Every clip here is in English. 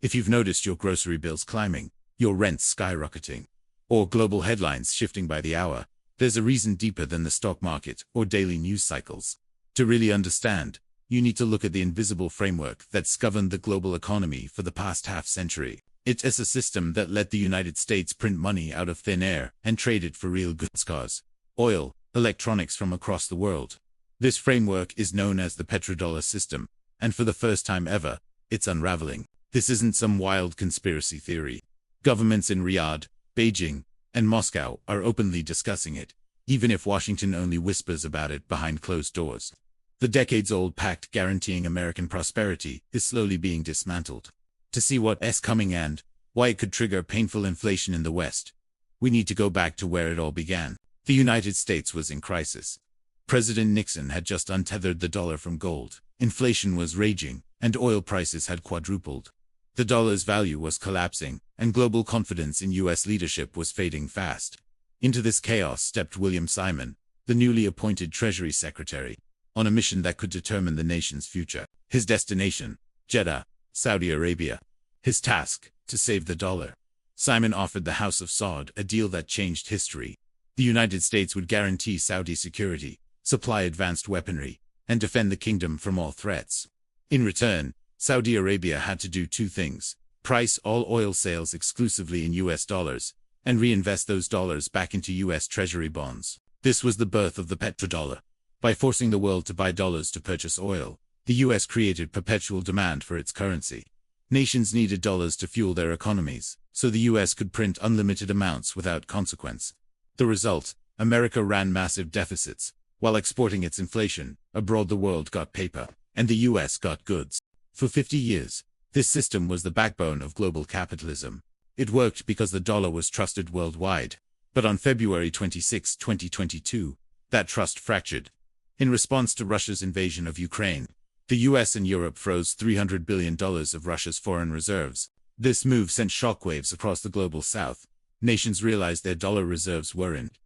If you've noticed your grocery bills climbing, your rents skyrocketing, or global headlines shifting by the hour, there's a reason deeper than the stock market or daily news cycles. To really understand, you need to look at the invisible framework that's governed the global economy for the past half-century. It is a system that let the United States print money out of thin air and trade it for real goods, cars, oil, electronics from across the world. This framework is known as the petrodollar system, and for the first time ever, it's unraveling. This isn't some wild conspiracy theory. Governments in Riyadh, Beijing, and Moscow are openly discussing it, even if Washington only whispers about it behind closed doors. The decades-old pact guaranteeing American prosperity is slowly being dismantled. To see what's coming and why it could trigger painful inflation in the West, we need to go back to where it all began. The United States was in crisis. President Nixon had just untethered the dollar from gold. Inflation was raging, and oil prices had quadrupled. The dollar's value was collapsing, and global confidence in U.S. leadership was fading fast. Into this chaos stepped William Simon, the newly appointed Treasury Secretary, on a mission that could determine the nation's future. His destination, Jeddah, Saudi Arabia. His task, to save the dollar. Simon offered the House of Saud a deal that changed history. The United States would guarantee Saudi security, supply advanced weaponry, and defend the kingdom from all threats. In return, Saudi Arabia had to do two things: price all oil sales exclusively in US dollars, and reinvest those dollars back into US Treasury bonds. This was the birth of the petrodollar. By forcing the world to buy dollars to purchase oil, the US created perpetual demand for its currency. Nations needed dollars to fuel their economies, so the US could print unlimited amounts without consequence. The result, America ran massive deficits. While exporting its inflation, abroad the world got paper, and the US got goods. For 50 years, this system was the backbone of global capitalism. It worked because the dollar was trusted worldwide. But on February 26, 2022, that trust fractured. In response to Russia's invasion of Ukraine, the US and Europe froze $300 billion of Russia's foreign reserves. This move sent shockwaves across the global south. Nations realized their dollar reserves weren't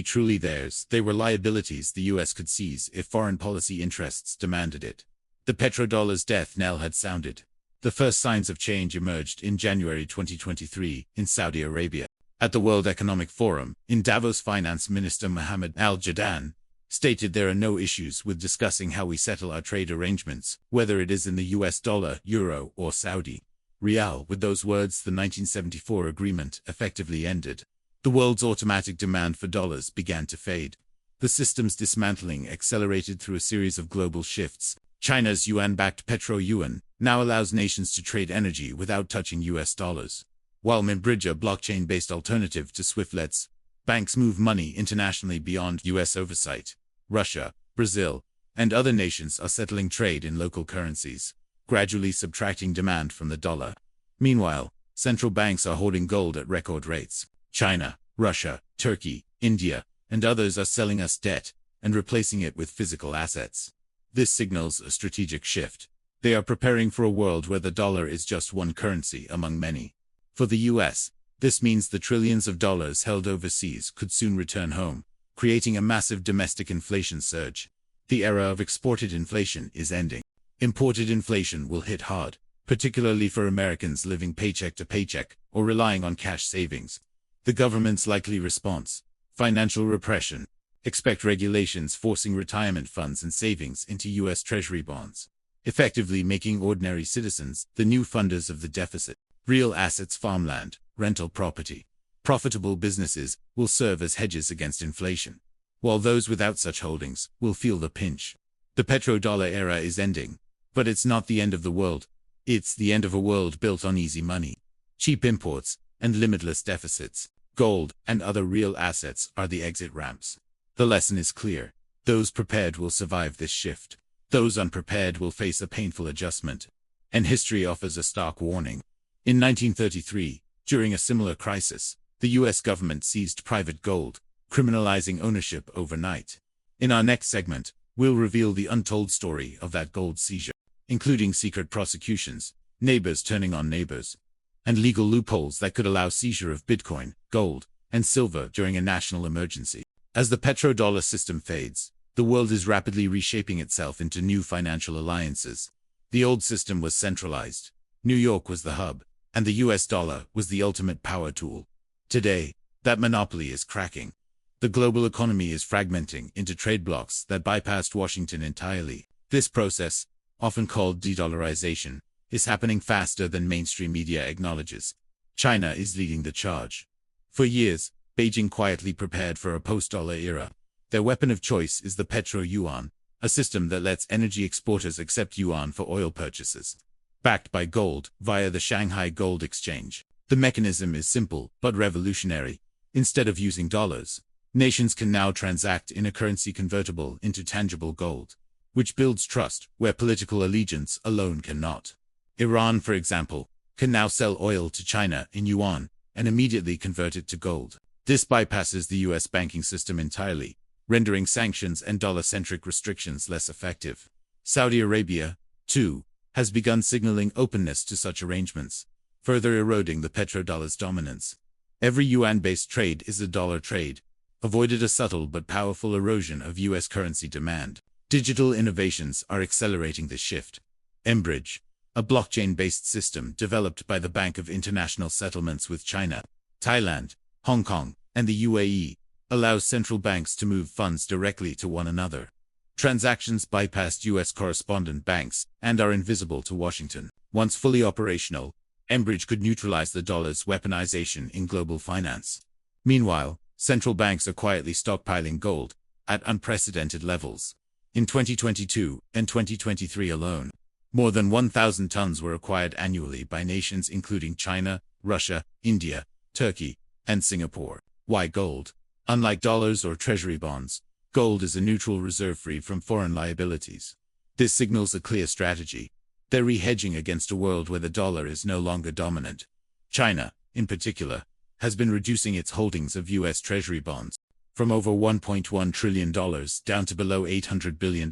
truly theirs. They were liabilities the US could seize if foreign policy interests demanded it. The petrodollar's death knell had sounded. The first signs of change emerged in January 2023 in Saudi Arabia. At the World Economic Forum, in Davos, Finance Minister Mohammed Al-Jadaan stated there are no issues with discussing how we settle our trade arrangements, whether it is in the US dollar, euro, or Saudi Riyal. With those words, the 1974 agreement effectively ended. The world's automatic demand for dollars began to fade. The system's dismantling accelerated through a series of global shifts. China's yuan-backed petro-yuan now allows nations to trade energy without touching US dollars. While MBridge, a blockchain-based alternative to SWIFT, lets banks move money internationally beyond US oversight. Russia, Brazil, and other nations are settling trade in local currencies, gradually subtracting demand from the dollar. Meanwhile, central banks are hoarding gold at record rates. China, Russia, Turkey, India, and others are selling us debt and replacing it with physical assets. This signals a strategic shift. They are preparing for a world where the dollar is just one currency among many. For the US, this means the trillions of dollars held overseas could soon return home, creating a massive domestic inflation surge. The era of exported inflation is ending. Imported inflation will hit hard, particularly for Americans living paycheck to paycheck or relying on cash savings. The government's likely response: financial repression. Expect regulations forcing retirement funds and savings into US Treasury bonds, effectively making ordinary citizens the new funders of the deficit. Real assets, farmland, rental property, profitable businesses will serve as hedges against inflation, while those without such holdings will feel the pinch. The petrodollar era is ending, but it's not the end of the world. It's the end of a world built on easy money, cheap imports, and limitless deficits. Gold and other real assets are the exit ramps. The lesson is clear. Those prepared will survive this shift. Those unprepared will face a painful adjustment. And history offers a stark warning. In 1933, during a similar crisis, the US government seized private gold, criminalizing ownership overnight. In our next segment, we'll reveal the untold story of that gold seizure, including secret prosecutions, neighbors turning on neighbors, and legal loopholes that could allow seizure of Bitcoin, gold, and silver during a national emergency. As the petrodollar system fades, the world is rapidly reshaping itself into new financial alliances. The old system was centralized. New York was the hub, and the US dollar was the ultimate power tool. Today, that monopoly is cracking. The global economy is fragmenting into trade blocs that bypassed Washington entirely. This process, often called de-dollarization, is happening faster than mainstream media acknowledges. China is leading the charge. For years, Beijing quietly prepared for a post-dollar era. Their weapon of choice is the petro-yuan, a system that lets energy exporters accept yuan for oil purchases, backed by gold via the Shanghai Gold Exchange. The mechanism is simple but revolutionary. Instead of using dollars, nations can now transact in a currency convertible into tangible gold, which builds trust where political allegiance alone cannot. Iran, for example, can now sell oil to China in yuan and immediately convert it to gold. This bypasses the US banking system entirely, rendering sanctions and dollar-centric restrictions less effective. Saudi Arabia, too, has begun signaling openness to such arrangements, further eroding the petrodollar's dominance. Every yuan-based trade is a dollar trade, avoided a subtle but powerful erosion of US currency demand. Digital innovations are accelerating this shift. MBridge, a blockchain-based system developed by the Bank of International Settlements with China, Thailand, Hong Kong, and the UAE, allows central banks to move funds directly to one another. Transactions bypass US correspondent banks and are invisible to Washington. Once fully operational, MBridge could neutralize the dollar's weaponization in global finance. Meanwhile, central banks are quietly stockpiling gold at unprecedented levels. In 2022 and 2023 alone, more than 1,000 tons were acquired annually by nations including China, Russia, India, Turkey, and Singapore. Why gold? Unlike dollars or treasury bonds, gold is a neutral reserve free from foreign liabilities. This signals a clear strategy. They're re-hedging against a world where the dollar is no longer dominant. China, in particular, has been reducing its holdings of US treasury bonds from over $1.1 trillion down to below $800 billion.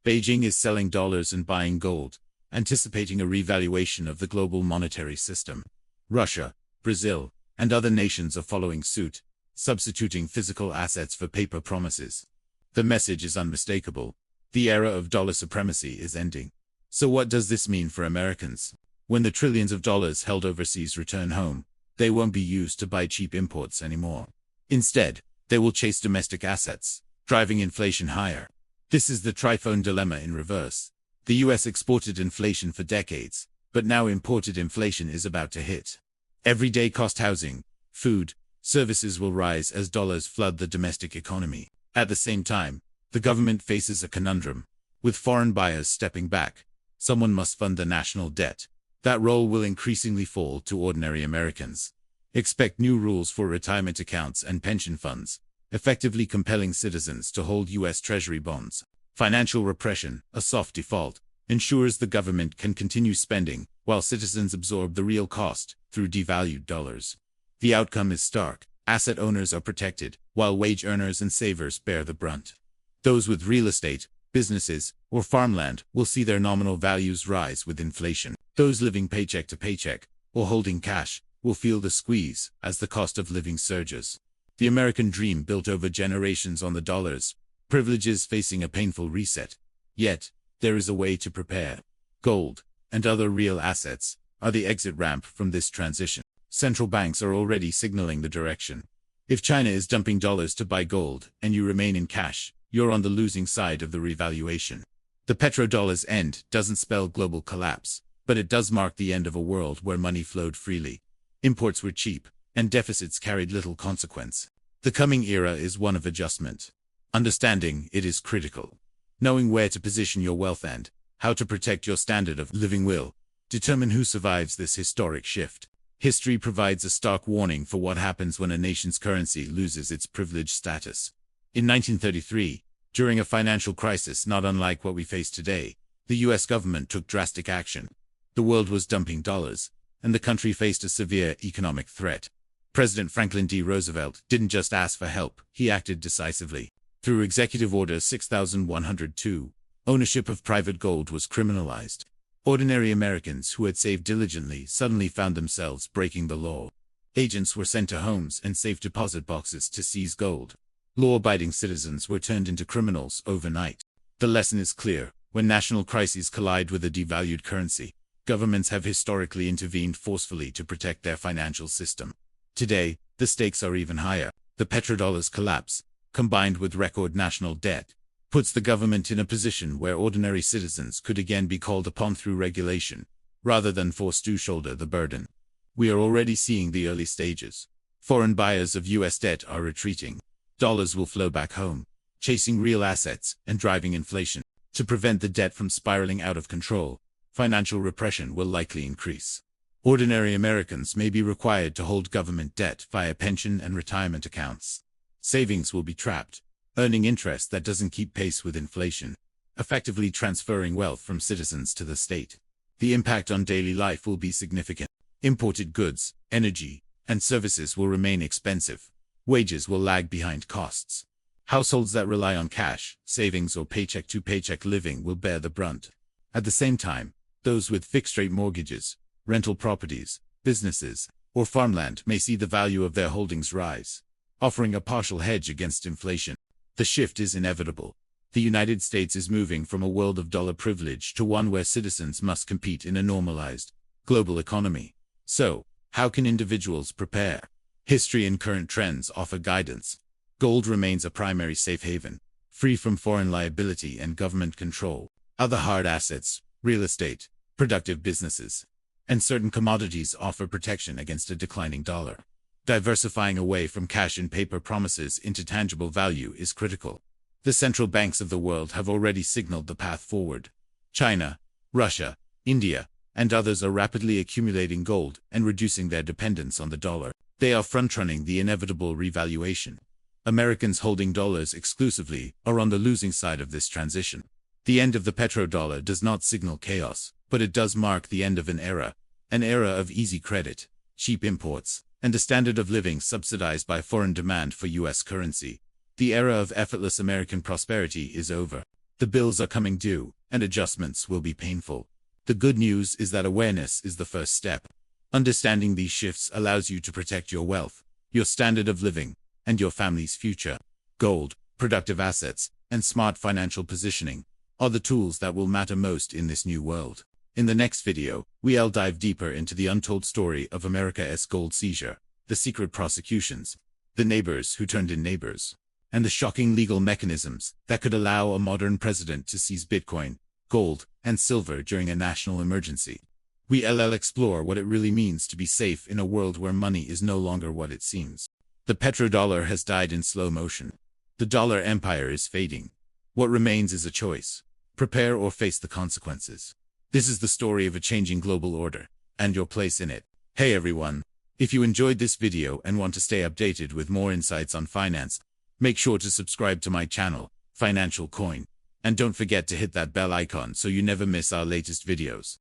Beijing is selling dollars and buying gold, anticipating a revaluation of the global monetary system. Russia, Brazil, and other nations are following suit, substituting physical assets for paper promises. The message is unmistakable. The era of dollar supremacy is ending. So what does this mean for Americans? When the trillions of dollars held overseas return home, they won't be used to buy cheap imports anymore. Instead, they will chase domestic assets, driving inflation higher. This is the triphone dilemma in reverse. The US exported inflation for decades, but now imported inflation is about to hit. Everyday cost housing, food, services will rise as dollars flood the domestic economy. At the same time, the government faces a conundrum. With foreign buyers stepping back, someone must fund the national debt. That role will increasingly fall to ordinary Americans. Expect new rules for retirement accounts and pension funds, effectively compelling citizens to hold US Treasury bonds. Financial repression, a soft default, ensures the government can continue spending while citizens absorb the real cost through devalued dollars. The outcome is stark. Asset owners are protected, while wage earners and savers bear the brunt. Those with real estate, businesses, or farmland will see their nominal values rise with inflation. Those living paycheck to paycheck, or holding cash, will feel the squeeze as the cost of living surges. The American dream built over generations on the dollar's privileges facing a painful reset. Yet, there is a way to prepare. Gold, and other real assets, are the exit ramp from this transition. Central banks are already signaling the direction. If China is dumping dollars to buy gold and you remain in cash, you're on the losing side of the revaluation. The petrodollar's end doesn't spell global collapse, but it does mark the end of a world where money flowed freely. Imports were cheap, and deficits carried little consequence. The coming era is one of adjustment. Understanding it is critical. Knowing where to position your wealth and how to protect your standard of living will determine who survives this historic shift. History provides a stark warning for what happens when a nation's currency loses its privileged status. In 1933, during a financial crisis not unlike what we face today, the US government took drastic action. The world was dumping dollars, and the country faced a severe economic threat. President Franklin D. Roosevelt didn't just ask for help, he acted decisively. Through Executive Order 6102, ownership of private gold was criminalized. Ordinary Americans who had saved diligently suddenly found themselves breaking the law. Agents were sent to homes and safe deposit boxes to seize gold. Law-abiding citizens were turned into criminals overnight. The lesson is clear. When national crises collide with a devalued currency, Governments have historically intervened forcefully to protect their financial system. Today, the stakes are even higher. The petrodollar's collapse, combined with record national debt, puts the government in a position where ordinary citizens could again be called upon through regulation, rather than forced to shoulder the burden. We are already seeing the early stages. Foreign buyers of US debt are retreating. Dollars will flow back home, chasing real assets and driving inflation. To prevent the debt from spiraling out of control, financial repression will likely increase. Ordinary Americans may be required to hold government debt via pension and retirement accounts. Savings will be trapped, earning interest that doesn't keep pace with inflation, effectively transferring wealth from citizens to the state. The impact on daily life will be significant. Imported goods, energy, and services will remain expensive. Wages will lag behind costs. Households that rely on cash, savings, or paycheck-to-paycheck living will bear the brunt. At the same time, those with fixed-rate mortgages, rental properties, businesses, or farmland may see the value of their holdings rise, offering a partial hedge against inflation. The shift is inevitable. The United States is moving from a world of dollar privilege to one where citizens must compete in a normalized, global economy. So, how can individuals prepare? History and current trends offer guidance. Gold remains a primary safe haven, free from foreign liability and government control. Other hard assets, real estate, productive businesses, and certain commodities offer protection against a declining dollar. Diversifying away from cash and paper promises into tangible value is critical. The central banks of the world have already signaled the path forward. China, Russia, India, and others are rapidly accumulating gold and reducing their dependence on the dollar. They are front-running the inevitable revaluation. Americans holding dollars exclusively are on the losing side of this transition. The end of the petrodollar does not signal chaos, but it does mark the end of an era of easy credit, cheap imports, and a standard of living subsidized by foreign demand for US currency. The era of effortless American prosperity is over. The bills are coming due, and adjustments will be painful. The good news is that awareness is the first step. Understanding these shifts allows you to protect your wealth, your standard of living, and your family's future. Gold, productive assets, and smart financial positioning are the tools that will matter most in this new world. In the next video, we'll dive deeper into the untold story of America's gold seizure, the secret prosecutions, the neighbors who turned in neighbors, and the shocking legal mechanisms that could allow a modern president to seize Bitcoin, gold, and silver during a national emergency. We'll explore what it really means to be safe in a world where money is no longer what it seems. The petrodollar has died in slow motion. The dollar empire is fading. What remains is a choice: prepare or face the consequences. This is the story of a changing global order, and your place in it. Hey everyone! If you enjoyed this video and want to stay updated with more insights on finance, make sure to subscribe to my channel, Financial Coin, and don't forget to hit that bell icon so you never miss our latest videos.